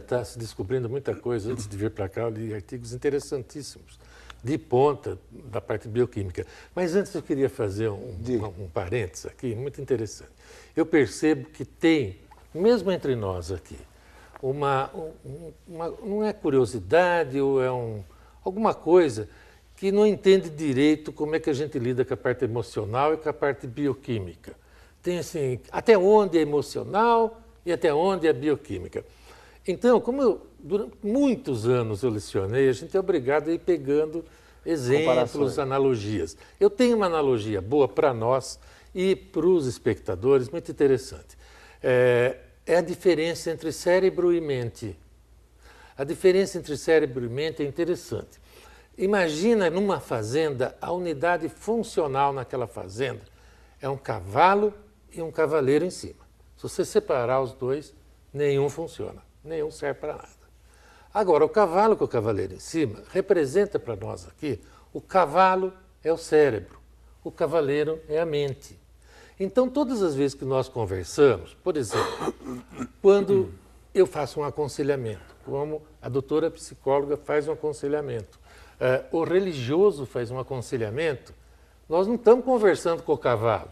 está se descobrindo muita coisa. Antes de vir para cá, eu li artigos interessantíssimos, de ponta, da parte bioquímica. Mas antes eu queria fazer um parênteses aqui, muito interessante. Eu percebo que tem, mesmo entre nós aqui, não é curiosidade ou é alguma coisa que não entende direito como é que a gente lida com a parte emocional e com a parte bioquímica. Tem assim, até onde é emocional e até onde é bioquímica. Então, como durante muitos anos eu lecionei, a gente é obrigado a ir pegando exemplos, analogias. Eu tenho uma analogia boa para nós e para os espectadores, muito interessante. É a diferença entre cérebro e mente. A diferença entre cérebro e mente é interessante. Imagina numa fazenda, a unidade funcional naquela fazenda é um cavalo e um cavaleiro em cima. Se você separar os dois, nenhum funciona, nenhum serve para nada. Agora, o cavalo com o cavaleiro em cima representa para nós aqui, o cavalo é o cérebro, o cavaleiro é a mente. Então, todas as vezes que nós conversamos, por exemplo, quando eu faço um aconselhamento, como a doutora psicóloga faz um aconselhamento, o religioso faz um aconselhamento, nós não estamos conversando com o cavalo,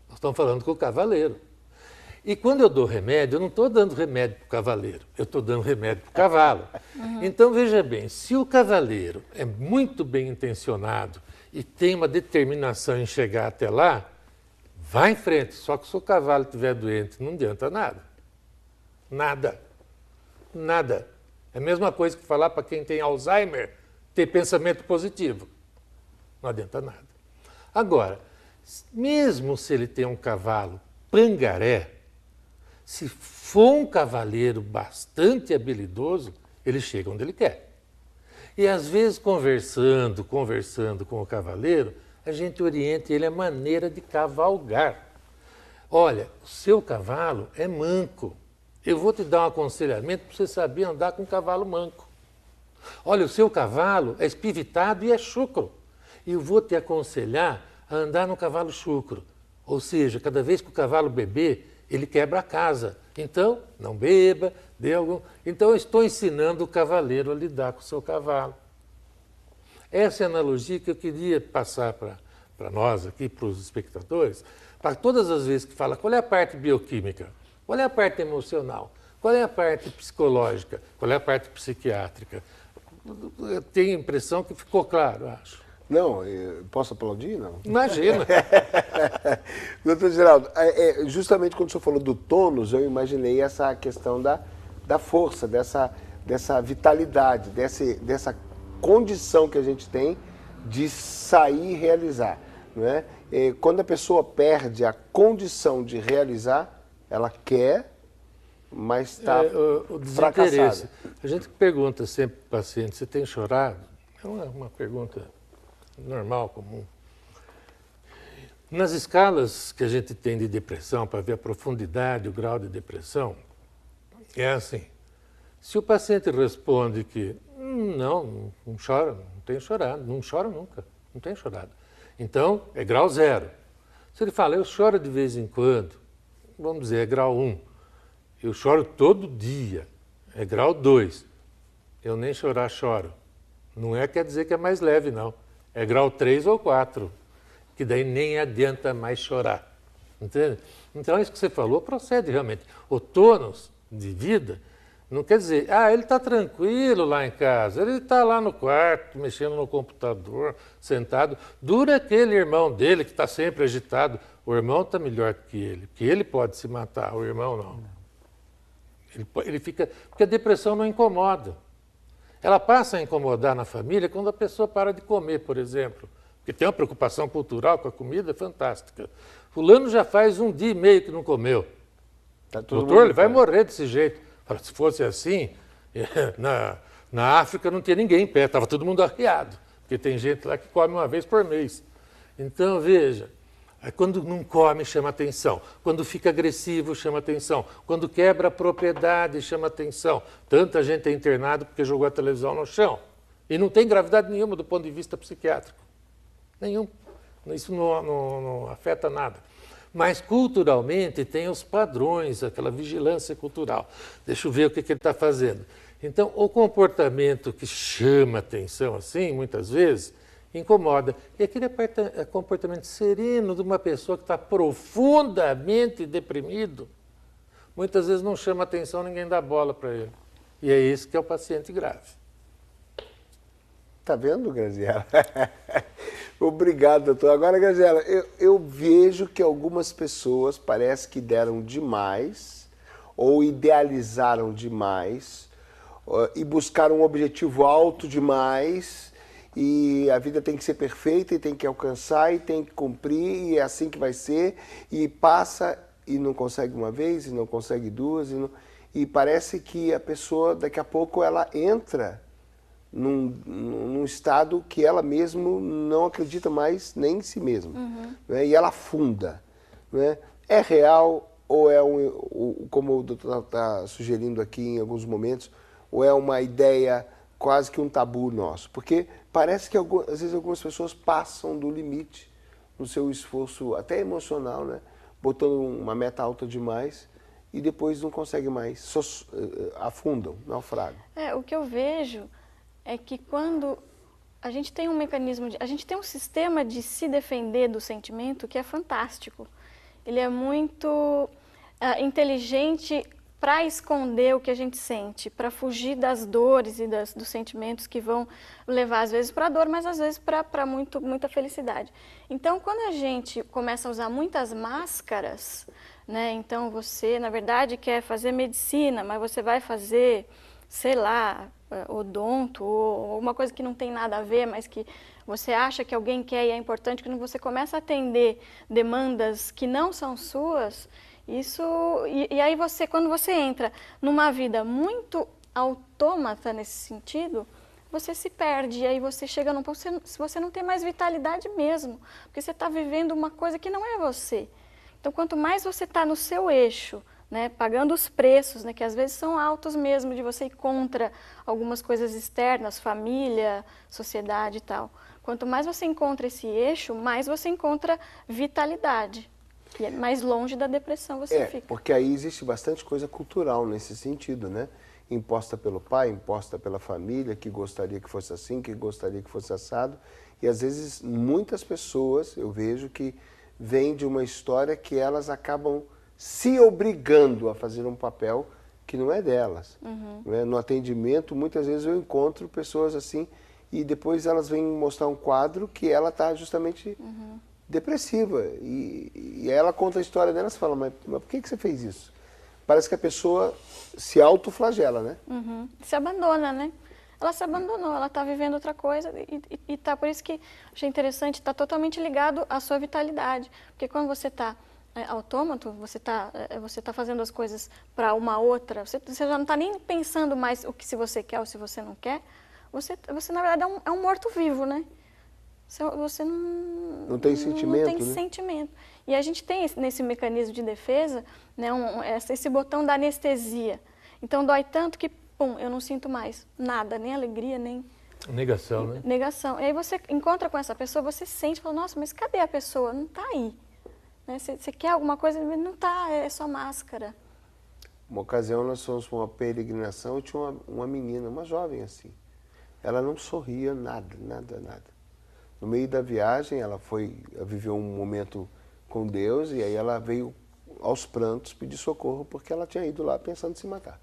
nós estamos falando com o cavaleiro. E quando eu dou remédio, eu não estou dando remédio para o cavaleiro, eu estou dando remédio para o cavalo. Então, veja bem, se o cavaleiro é muito bem intencionado e tem uma determinação em chegar até lá, vá em frente. Só que se o cavalo estiver doente, não adianta nada. Nada. Nada. É a mesma coisa que falar para quem tem Alzheimer ter pensamento positivo. Não adianta nada. Agora, mesmo se ele tem um cavalo pangaré, se for um cavaleiro bastante habilidoso, ele chega onde ele quer. E às vezes conversando com o cavaleiro, a gente orienta ele a maneira de cavalgar. Olha, o seu cavalo é manco. Eu vou te dar um aconselhamento para você saber andar com um cavalo manco. Olha, o seu cavalo é espivitado e é chucro. E eu vou te aconselhar a andar no cavalo chucro. Ou seja, cada vez que o cavalo beber, ele quebra a casa. Então, não beba, dê algum... Então, eu estou ensinando o cavaleiro a lidar com o seu cavalo. Essa é a analogia que eu queria passar para nós aqui, para os espectadores, para todas as vezes que fala qual é a parte bioquímica, qual é a parte emocional, qual é a parte psicológica, qual é a parte psiquiátrica. Eu tenho a impressão que ficou claro, acho. Não, posso aplaudir? Não? Imagina. Doutor Geraldo, justamente quando o senhor falou do tônus, eu imaginei essa questão da força, dessa vitalidade, dessa condição que a gente tem de sair e realizar. Não é? Quando a pessoa perde a condição de realizar, ela quer, mas está fracassada. A gente pergunta sempre para o paciente, você tem chorado? É uma pergunta normal, comum. Nas escalas que a gente tem de depressão, para ver a profundidade, o grau de depressão, é assim. Se o paciente responde que não chora, não tem chorado, não chora nunca, não tem chorado. Então, é grau 0. Se ele fala, eu choro de vez em quando, vamos dizer, é grau 1. Eu choro todo dia, é grau 2. Eu nem chorar, choro. Não quer dizer que é mais leve, não. É grau 3 ou 4, que daí nem adianta mais chorar. Entende? Então, isso que você falou procede realmente. O tônus de vida não quer dizer, ele está tranquilo lá em casa, ele está lá no quarto, mexendo no computador, sentado. Dura aquele irmão dele que está sempre agitado. O irmão está melhor que ele, porque ele pode se matar, o irmão não. Ele fica... Porque a depressão não incomoda. Ela passa a incomodar na família quando a pessoa para de comer, por exemplo. Porque tem uma preocupação cultural com a comida fantástica. Fulano já faz 1 dia e meio que não comeu. Doutor, ele vai morrer desse jeito. Se fosse assim, na África não tinha ninguém em pé, estava todo mundo arriado. Porque tem gente lá que come uma vez por mês. Então, veja, quando não come, chama atenção. Quando fica agressivo, chama atenção. Quando quebra a propriedade, chama atenção. Tanta gente é internado porque jogou a televisão no chão. E não tem gravidade nenhuma do ponto de vista psiquiátrico. Nenhum. Isso não afeta nada. Mas culturalmente tem os padrões, aquela vigilância cultural. Deixa eu ver o que ele está fazendo. Então, o comportamento que chama atenção, assim, muitas vezes, incomoda. E aquele comportamento sereno de uma pessoa que está profundamente deprimido, muitas vezes não chama atenção, ninguém dá bola para ele. E é esse que é o paciente grave. Tá vendo, Graziela? Obrigado, doutor. Agora, Graziela, eu vejo que algumas pessoas parece que deram demais ou idealizaram demais e buscaram um objetivo alto demais e a vida tem que ser perfeita e tem que alcançar e tem que cumprir e é assim que vai ser e passa e não consegue uma vez e não consegue duas e parece que a pessoa daqui a pouco ela entra num estado que ela mesma não acredita mais nem em si mesma. Né? E ela afunda. Né? É real ou é, como o doutor está sugerindo aqui em alguns momentos, ou é uma ideia quase que um tabu nosso? Porque parece que às vezes algumas pessoas passam do limite no seu esforço até emocional, né? Botando uma meta alta demais e depois não conseguem mais, afundam, naufragam. O que eu vejo é que quando a gente tem um mecanismo, a gente tem um sistema de se defender do sentimento que é fantástico. Ele é muito inteligente para esconder o que a gente sente, para fugir das dores e dos sentimentos que vão levar às vezes para a dor, mas às vezes para muita felicidade. Então, quando a gente começa a usar muitas máscaras, né, então você, na verdade, quer fazer medicina, mas você vai fazer, sei lá, odonto ou uma coisa que não tem nada a ver, mas que você acha que alguém quer e é importante, quando você começa a atender demandas que não são suas, e aí quando você entra numa vida muito autômata nesse sentido, você se perde, e aí você chega num ponto que você não tem mais vitalidade mesmo, porque você está vivendo uma coisa que não é você. Então, quanto mais você está no seu eixo, né, pagando os preços, né, que às vezes são altos mesmo, de você ir contra algumas coisas externas, família, sociedade e tal. Quanto mais você encontra esse eixo, mais você encontra vitalidade. E mais longe da depressão você fica. Porque aí existe bastante coisa cultural nesse sentido, né? Imposta pelo pai, imposta pela família, que gostaria que fosse assim, que gostaria que fosse assado. E às vezes muitas pessoas, eu vejo que vêm de uma história que elas acabam se obrigando a fazer um papel que não é delas. No atendimento, muitas vezes eu encontro pessoas assim e depois elas vêm mostrar um quadro que ela está justamente depressiva. E ela conta a história dela e fala, mas por que você fez isso? Parece que a pessoa se autoflagela, né? Se abandona, né? Ela se abandonou, ela está vivendo outra coisa e tá, por isso que achei interessante, está totalmente ligado à sua vitalidade. Porque quando você está autômato, você tá fazendo as coisas para uma outra, você já não está nem pensando mais se você quer ou se você não quer, você na verdade é um morto-vivo, né? Você não tem sentimento, não tem sentimento. E a gente tem nesse mecanismo de defesa, né, esse botão da anestesia. Então dói tanto que, pum, eu não sinto mais nada, nem alegria, nem... Negação, né? Negação. E aí você encontra com essa pessoa, você sente, fala, nossa, mas cadê a pessoa? Não está aí. Né? Você quer alguma coisa, não está, é só máscara. Uma ocasião nós fomos para uma peregrinação e tinha uma menina, uma jovem assim. Ela não sorria nada. No meio da viagem, ela viveu um momento com Deus e aí ela veio aos prantos pedir socorro porque ela tinha ido lá pensando em se matar.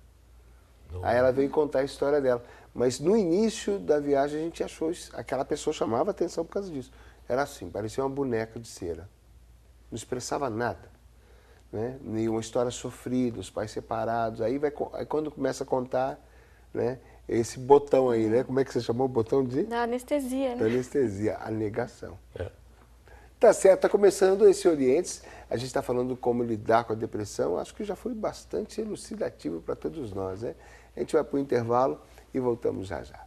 Aí ela veio contar a história dela. Mas no início da viagem a gente achou, aquela pessoa chamava atenção por causa disso. Era assim, parecia uma boneca de cera. Não expressava nada. Né? Uma história sofrida, os pais separados. Aí quando começa a contar, né? Esse botão aí, né? Como é que você chamou o botão de? Da anestesia, né? Da anestesia, a negação. Tá certo, tá começando esse Orientes. A gente está falando como lidar com a depressão. Acho que já foi bastante elucidativo para todos nós, né? A gente vai para o intervalo e voltamos já já.